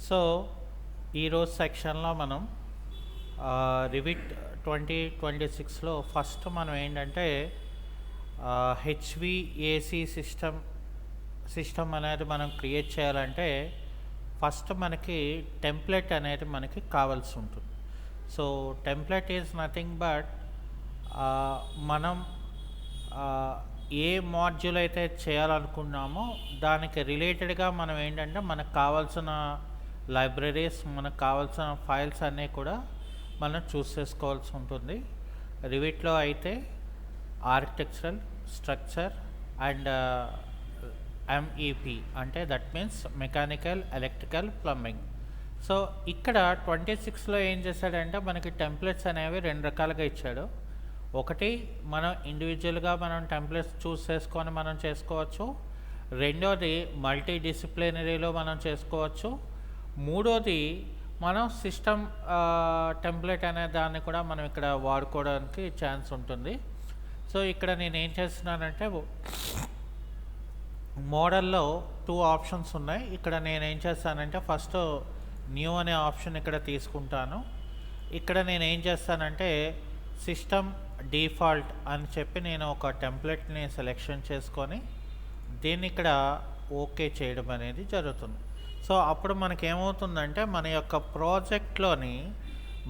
So ఈరోజు సెక్షన్లో మనం రివిట్ 2026లో ఫస్ట్ మనం ఏంటంటే హెచ్విఏసి సిస్టమ్ అనేది మనం క్రియేట్ చేయాలంటే ఫస్ట్ మనకి టెంప్లెట్ అనేది మనకి కావాల్సి ఉంటుంది. So template is nothing but మనం ఏ మాడ్యూల్ అయితే చేయాలనుకున్నామో దానికి రిలేటెడ్గా మనం ఏంటంటే మనకు కావాల్సిన లైబ్రరీస్, మనకు కావాల్సిన ఫైల్స్ అన్నీ కూడా మనం చూస్ చేసుకోవాల్సి ఉంటుంది. రివిట్లో అయితే ఆర్కిటెక్చరల్, స్ట్రక్చర్ అండ్ ఎంఈపి అంటే that means mechanical, electrical, plumbing. So ఇక్కడ 26లో ఏం చేశాడంటే మనకి టెంప్లెట్స్ అనేవి రెండు రకాలుగా ఇచ్చాడు. ఒకటి మనం ఇండివిజువల్గా మనం టెంప్లెట్స్ చూస్ చేసుకొని మనం చేసుకోవచ్చు. రెండోది మల్టీ డిసిప్లినరీలో మనం చేసుకోవచ్చు. మూడోది మనం సిస్టమ్ టెంప్లెట్ అనే దాన్ని కూడా మనం ఇక్కడ వాడుకోవడానికి ఛాన్స్ ఉంటుంది. సో ఇక్కడ నేను ఏం చేస్తున్నానంటే మోడల్లో 2 ఆప్షన్స్ ఉన్నాయి. ఇక్కడ నేను ఏం చేస్తానంటే ఫస్ట్ న్యూ అనే ఆప్షన్ ఇక్కడ తీసుకుంటాను. ఇక్కడ నేను ఏం చేస్తానంటే సిస్టమ్ డిఫాల్ట్ అని చెప్పి నేను ఒక టెంప్లెట్ని సెలెక్షన్ చేసుకొని దీన్ని ఇక్కడ ఓకే చేయడం అనేది జరుగుతుంది. సో అప్పుడు మనకేమవుతుందంటే మన యొక్క ప్రాజెక్ట్లోని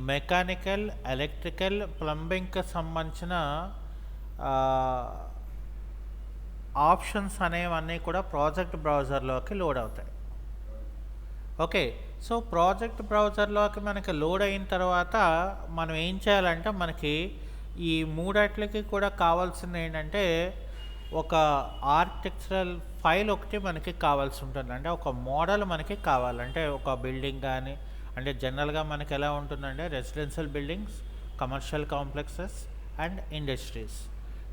మెకానికల్, ఎలక్ట్రికల్, ప్లంబింగ్కి సంబంధించిన ఆప్షన్స్ అనేవన్నీ కూడా ప్రాజెక్ట్ బ్రౌజర్లోకి లోడ్ అవుతాయి. ఓకే, సో ప్రాజెక్ట్ బ్రౌజర్లోకి మనకి లోడ్ అయిన తర్వాత మనం ఏం చేయాలంటే మనకి ఈ మూడాట్లకి కూడా కావాల్సింది ఏంటంటే ఒక ఆర్కిటెక్చరల్ ఫైల్ ఒకటి మనకి కావాల్సి ఉంటుంది. అంటే ఒక మోడల్ మనకి కావాలంటే ఒక బిల్డింగ్ కానీ, అంటే జనరల్గా మనకి ఎలా ఉంటుందంటే residential buildings, commercial complexes and industries.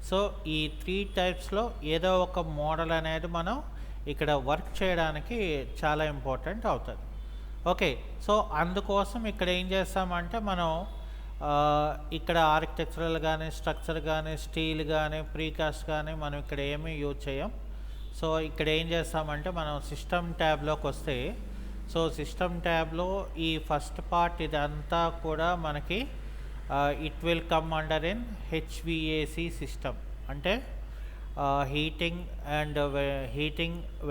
So ఈ 3 టైప్స్లో ఏదో ఒక మోడల్ అనేది మనం ఇక్కడ వర్క్ చేయడానికి చాలా ఇంపార్టెంట్ అవుతుంది. ఓకే, సో అందుకోసం ఇక్కడ ఏం చేస్తామంటే మనం ఇక్కడ ఆర్కిటెక్చరల్ కానీ, స్ట్రక్చర్ కానీ, స్టీల్ కానీ, ప్రీకాస్ట్ కానీ మనం ఇక్కడ ఏమీ యూజ్ చేయం. సో ఇక్కడ ఏం చేస్తామంటే మనం సిస్టమ్ ట్యాబ్లోకి వస్తే, సో సిస్టమ్ ట్యాబ్లో ఈ ఫస్ట్ పార్ట్ ఇదంతా కూడా మనకి it will come under in HVAC system. అంటే heating and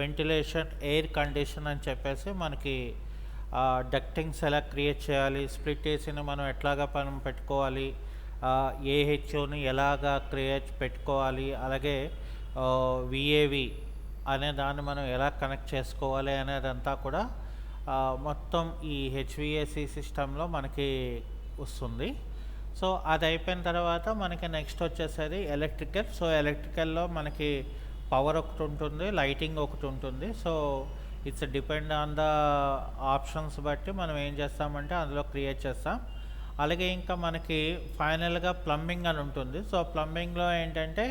ventilation, air condition అని చెప్పేసి మనకి డక్టింగ్స్ ఎలా క్రియేట్ చేయాలి, స్ప్లిట్ ఏసీని మనం ఎట్లాగా మనం పెట్టుకోవాలి, ఏహెచ్ఓని ఎలాగా క్రియేట్ పెట్టుకోవాలి, అలాగే విఏవి అనే దాన్ని మనం ఎలా కనెక్ట్ చేసుకోవాలి అనేదంతా కూడా మొత్తం ఈ హెచ్విఏసి సిస్టంలో మనకి వస్తుంది. సో అది అయిపోయిన తర్వాత మనకి నెక్స్ట్ వచ్చేసరి ఎలక్ట్రికల్. సో ఎలక్ట్రికల్లో మనకి పవర్ ఒకటి ఉంటుంది, లైటింగ్ ఒకటి ఉంటుంది. So it's depend on the options బట్టి మనం ఏం చేస్తామంటే అందులో క్రియేట్ చేస్తాం. అలాగే ఇంకా మనకి ఫైనల్గా ప్లంబింగ్ అని ఉంటుంది. సో ప్లంబింగ్లో ఏంటంటే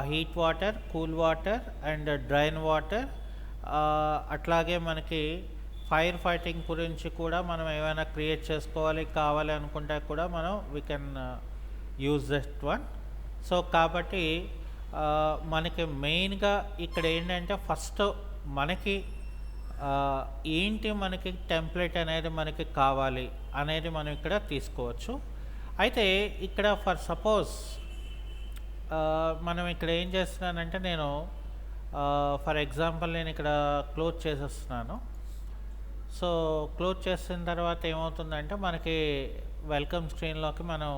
heat water, cool water and drain water, అట్లాగే మనకి ఫైర్ ఫైటింగ్ గురించి కూడా మనం ఏమైనా క్రియేట్ కావాలి అనుకుంటే కూడా మనం we can use that one. So కాబట్టి మనకి మెయిన్గా ఇక్కడ ఏంటంటే ఫస్ట్ మనకి ఏంటి మనకి టెంప్లెట్ అనేది మనకి కావాలి అనేది మనం ఇక్కడ తీసుకోవచ్చు. అయితే ఇక్కడ ఫర్ సపోజ్ మనం ఇక్కడ ఏం చేస్తున్నానంటే నేను ఫర్ ఎగ్జాంపుల్ నేను ఇక్కడ క్లోజ్ చేసేస్తున్నాను. సో క్లోజ్ చేసిన తర్వాత ఏమవుతుందంటే మనకి వెల్కమ్ స్క్రీన్లోకి మనం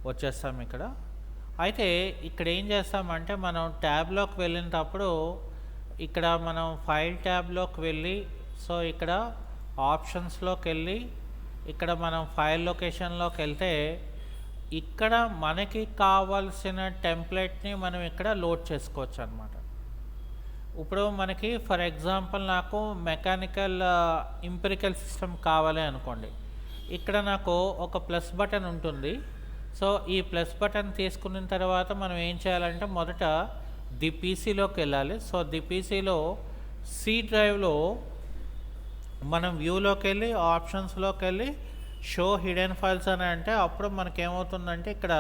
వచ్చేస్తాం ఇక్కడ. అయితే ఇక్కడ ఏం చేస్తామంటే మనం ట్యాబ్లోకి వెళ్ళినప్పుడు ఇక్కడ మనం ఫైల్ ట్యాబ్లోకి వెళ్ళి, సో ఇక్కడ ఆప్షన్స్లోకి వెళ్ళి ఇక్కడ మనం ఫైల్ లొకేషన్లోకి వెళ్తే ఇక్కడ మనకి కావాల్సిన టెంప్లెట్ని మనం ఇక్కడ లోడ్ చేసుకోవచ్చు అన్నమాట. ఇప్పుడు మనకి ఫర్ ఎగ్జాంపుల్ నాకు మెకానికల్ ఎంపిరికల్ సిస్టమ్ కావాలి అనుకోండి. ఇక్కడ నాకు ఒక ప్లస్ బటన్ ఉంటుంది. సో ఈ ప్లస్ బటన్ తీసుకున్న తర్వాత మనం ఏం చేయాలంటే మొదట ది పీసీలోకి వెళ్ళాలి. సో ది పీసీలో సి డ్రైవ్లో మనం వ్యూలోకి వెళ్ళి ఆప్షన్స్లోకి వెళ్ళి షో హిడెన్ ఫైల్స్ అని అంటే అప్పుడు మనకేమవుతుందంటే ఇక్కడ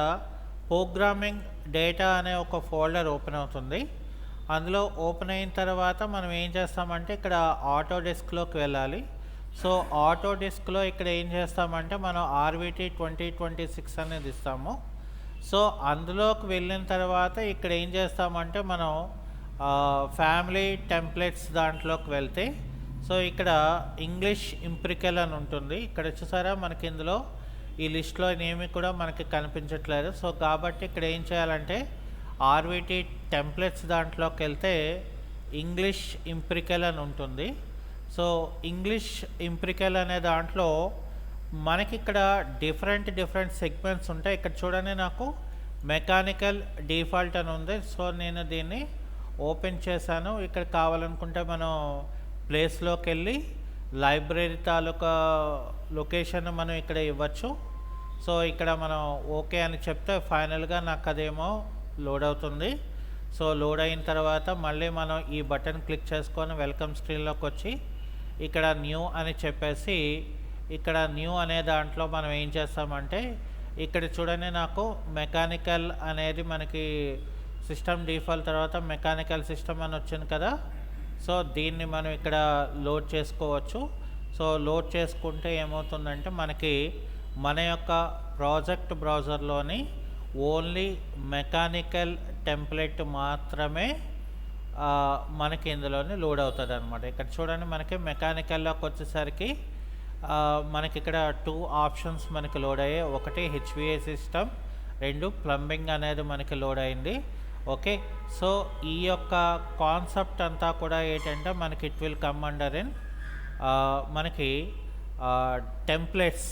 ప్రోగ్రామింగ్ డేటా అనే ఒక ఫోల్డర్ ఓపెన్ అవుతుంది. అందులో ఓపెన్ అయిన తర్వాత మనం ఏం చేస్తామంటే ఇక్కడ ఆటో డెస్క్లోకి వెళ్ళాలి. సో ఆటో డెస్క్లో ఇక్కడ ఏం చేస్తామంటే మనం ఆర్విటీ 2026 అనేది ఇస్తాము. సో అందులోకి వెళ్ళిన తర్వాత ఇక్కడ ఏం చేస్తామంటే మనం ఫ్యామిలీ టెంప్లెట్స్ దాంట్లోకి వెళ్తే సో ఇక్కడ ఇంగ్లీష్ ఇంప్రికల్ అని ఉంటుంది. ఇక్కడ చూసారా మనకి ఇందులో ఈ లిస్ట్లో ఏమీ కూడా మనకి కనిపించట్లేదు. సో కాబట్టి ఇక్కడ ఏం చేయాలంటే ఆర్విటీ టెంప్లెట్స్ దాంట్లోకి వెళ్తే ఇంగ్లీష్ ఇంప్రికల్ అని ఉంటుంది. సో ఇంగ్లీష్ ఇంప్రికల్ అనే దాంట్లో మనకి ఇక్కడ డిఫరెంట్ సెగ్మెంట్స్ ఉంటాయి. ఇక్కడ చూడండి నాకు మెకానికల్ డిఫాల్ట్ అని ఉంది. సో నేను దీన్ని ఓపెన్ చేశాను. ఇక్కడ కావాలనుకుంటే మనం ప్లేస్లోకి వెళ్ళి లైబ్రరీ తాలూకా లొకేషన్ మనం ఇక్కడ ఇవ్వచ్చు. సో ఇక్కడ మనం ఓకే అని చెప్తే ఫైనల్గా నాకు అదేమో లోడ్ అవుతుంది. సో లోడ్ అయిన తర్వాత మళ్ళీ మనం ఈ బటన్ క్లిక్ చేసుకొని వెల్కమ్ స్క్రీన్లోకి వచ్చి ఇక్కడ న్యూ అని చెప్పేసి ఇక్కడ న్యూ అనే దాంట్లో మనం ఏం చేస్తామంటే ఇక్కడ చూడండి నాకు మెకానికల్ అనేది మనకి సిస్టమ్ డిఫాల్ట్ తర్వాత మెకానికల్ సిస్టమ్ అని వచ్చింది కదా. సో దీన్ని మనం ఇక్కడ లోడ్ చేసుకోవచ్చు. సో లోడ్ చేసుకుంటే ఏమవుతుందంటే మనకి మన యొక్క ప్రాజెక్ట్ బ్రౌజర్లోని ఓన్లీ మెకానికల్ టెంప్లెట్ మాత్రమే మనకి ఇందులోని లోడ్ అవుతుంది అనమాట. ఇక్కడ చూడండి మనకి మెకానికల్లోకి వచ్చేసరికి మనకి ఇక్కడ 2 ఆప్షన్స్ మనకి లోడ్ అయ్యాయి. ఒకటి హెచ్విఏ సిస్టమ్, 2 ప్లంబింగ్ అనేది మనకి లోడ్ అయింది. ఓకే, సో ఈ యొక్క కాన్సెప్ట్ అంతా కూడా ఏంటంటే మనకి it will come under in మనకి టెంప్లెట్స్